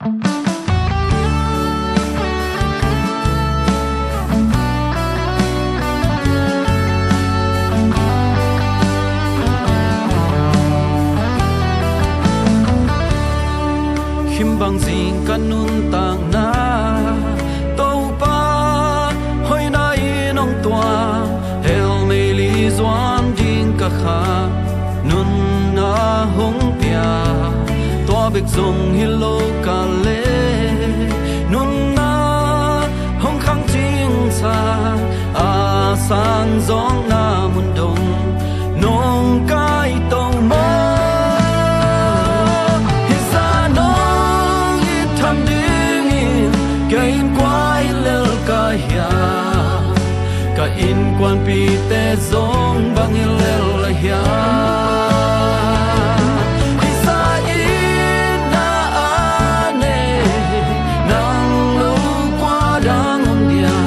Kim bang zing kanun tang na tàu pa hoi na inong tua hel mei li zuan ding ka kha nun na hong pia tua bek zong hilo ka le nun na hong khang jing sa a sang zong na mun dong nong kai tàu mo in quan pi te zong bang lel la ya isa in na ane nang lu qua dang om dia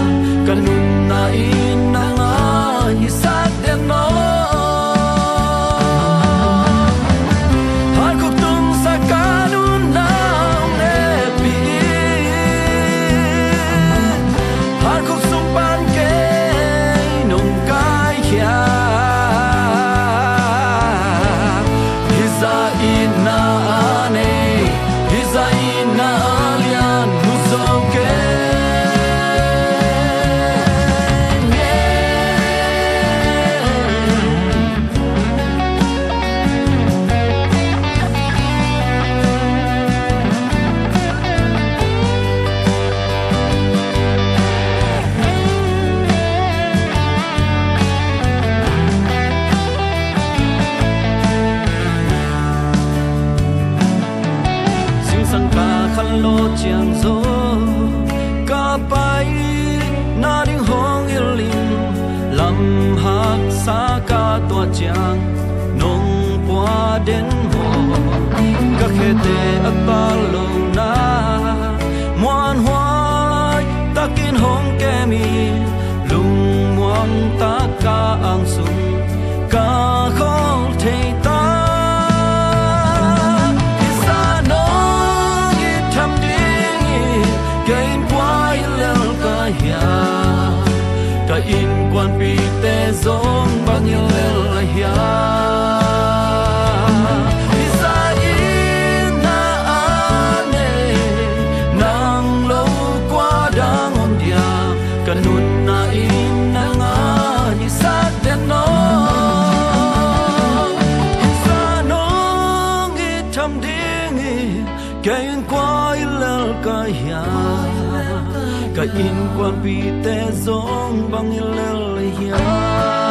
kanun na in na nga isa de no har kuk tum sa kanun na ne pi har kuk sum pan ke lo chiang zo ka pai na ding hong iling lam hak sa ka tua chiang nong qua đến ho ka khete apa lo na muan hoai takin hong ke mi lung muang ta ka ang sung ka khol thei ta ka in quan pi te zong bang lel la ya isa in na ane nang lo qua dang om dia kanun na in na nga isa de no isa nong i tham ding i ka in qua lel ka ya ka in quan pi te zong bang lel ya